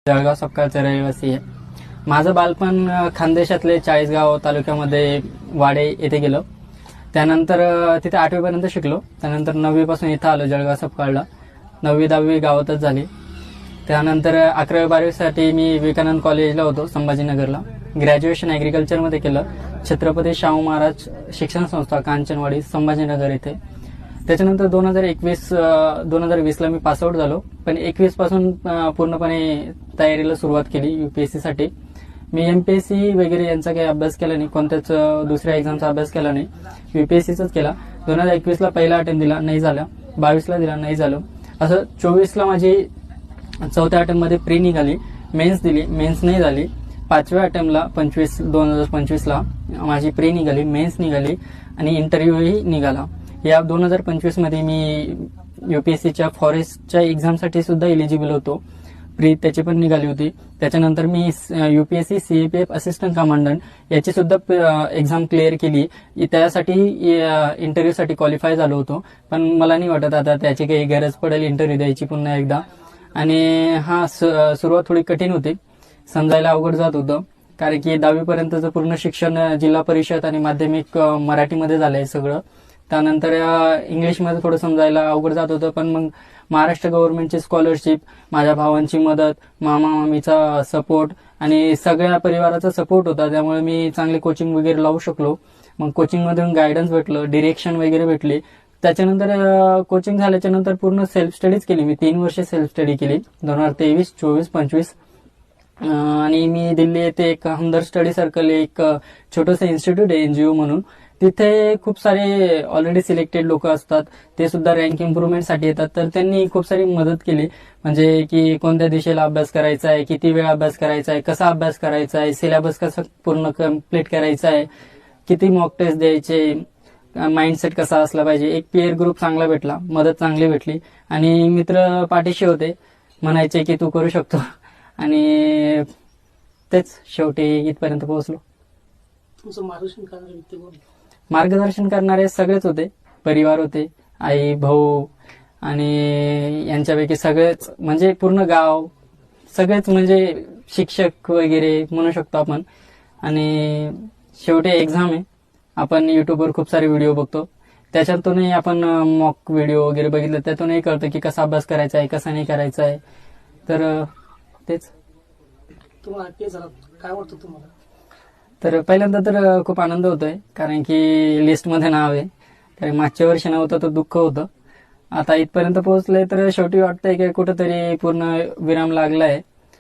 जळगाव सपकाळचा रहिवासी आहे. माझं बालपण खानदेशातले चाळीसगाव तालुक्यामध्ये वाडे येथे गेलं. त्यानंतर तिथे 8वी पर्यंत शिकलो. त्यानंतर 9वी पासून इथं आलो जळगाव सपकाळला. 9वी 10वी गावातच झाली. त्यानंतर 11वी 12वी साठी मी विवेकानंद कॉलेजला होतो संभाजीनगरला. ग्रॅज्युएशन ॲग्रिकल्चरमध्ये केलं. छत्रपती शाहू महाराज शिक्षण संस्था कांचनवाडी संभाजीनगर येथे. त्याच्यानंतर 2020ला मी पासआउट झालो. पण 21 पासून पूर्णपणे तयारीला सुरुवात केली यूपीएससी साठी. मी एमपीएससी वगैरे यांचा काही अभ्यास केला नाही, कोणत्याच दुसऱ्या एक्झामचा अभ्यास केला नाही, यूपीएससीचाच केला. 2021ला पहिला अटेम्प्ट दिला, नाही झाला. 22ला दिला, नाही झालं. असं 24ला माझी चौथ्या अटेम्प्टमध्ये प्री निघाली, मेन्स दिली, मेन्स नाही झाली. 5व्या अटेम्प्टला 2025ला माझी प्री निघाली, मेन्स निघाली आणि इंटरव्ह्यूही निघाला. या 2025 मध्ये मी यूपीएससीच्या फॉरेस्टच्या एक्झामसाठी सुद्धा एलिजिबल होतो. प्री त्याची पण निघाली होती. त्याच्यानंतर मी यूपीएससी सीएपीएफ असिस्टंट कमांडंट याची सुद्धा एक्झाम क्लिअर केली. त्यासाठी इंटरव्ह्यूसाठी क्वालिफाय झालो होतो. पण मला नाही वाटत आता त्याची काही गरज पडेल इंटरव्ह्यू द्यायची पुन्हा एकदा. आणि सुरुवात थोडी कठीण होती, समजायला अवघड जात होतं. कारण की 10वी पर्यंतचं पूर्ण शिक्षण जिल्हा परिषद आणि माध्यमिक मराठीमध्ये झालंय सगळं. त्यानंतर इंग्लिशमध्ये थोडं समजायला अवघड जात होतं. पण मग महाराष्ट्र गव्हर्नमेंटची स्कॉलरशिप, माझ्या भावांची मदत, मामा मामीचा सपोर्ट आणि सगळ्या परिवाराचा सपोर्ट होता. त्यामुळे मी चांगले कोचिंग वगैरे लावू शकलो. मग कोचिंगमधून गायडन्स भेटलं, डिरेक्शन वगैरे भेटली. त्याच्यानंतर कोचिंग झाल्याच्या नंतर पूर्ण सेल्फ स्टडीज केली. मी 3 वर्ष सेल्फ स्टडी केली 2023, 24, 25. आणि मी दिल्ली येथे एक हमदर्द स्टडी सर्कल, एक छोटंसं इन्स्टिट्यूट आहे एनजीओ म्हणून. तिथे खूप सारे ऑलरेडी सिलेक्टेड लोक असतात, ते सुद्धा रँक इम्प्रुव्हमेंटसाठी येतात. तर त्यांनी खूप सारी मदत केली, म्हणजे की कोणत्या दिशेला अभ्यास करायचा आहे, किती वेळ अभ्यास करायचा आहे, कसा अभ्यास करायचा आहे, सिलेबस कसा पूर्ण कम्प्लीट करायचा आहे, किती मॉक टेस्ट द्यायचे, माइंडसेट कसा असला पाहिजे. एक पीअर ग्रुप चांगला भेटला, मदत चांगली भेटली आणि मित्र पाठीशी होते, म्हणायचे की तू करू शकतो. आणि तेच शेवटी इथपर्यंत पोहोचलो. तुमचं मार्गदर्शन करणारे व्यक्ती कोण? मार्गदर्शन करणारे सगळेच होते, परिवार होते, आई भाऊ आणि यांच्यापैकी सगळेच, म्हणजे पूर्ण गाव, सगळेच म्हणजे शिक्षक वगैरे म्हणू शकतो आपण. आणि शेवटी एक्झाम आहे. आपण युट्यूबवर खूप सारे व्हिडिओ बघतो, त्याच्यातूनही आपण मॉक व्हिडिओ वगैरे बघितलं, त्यातूनही कळतं की कसा अभ्यास करायचा आहे, कसा नाही करायचा आहे. तर तेच. तुम्हाला आयपीएस झाला, काय वाटतं तुम्हाला? तर पहिल्यांदा तर खूप आनंद होतोय, कारण की लिस्टमध्ये नाव आहे. तर मागच्या वर्षी नव्हतं तर दुःख होतं. आता इथपर्यंत पोहोचलंय तर शेवटी वाटतंय की कुठंतरी पूर्ण विराम लागलाय.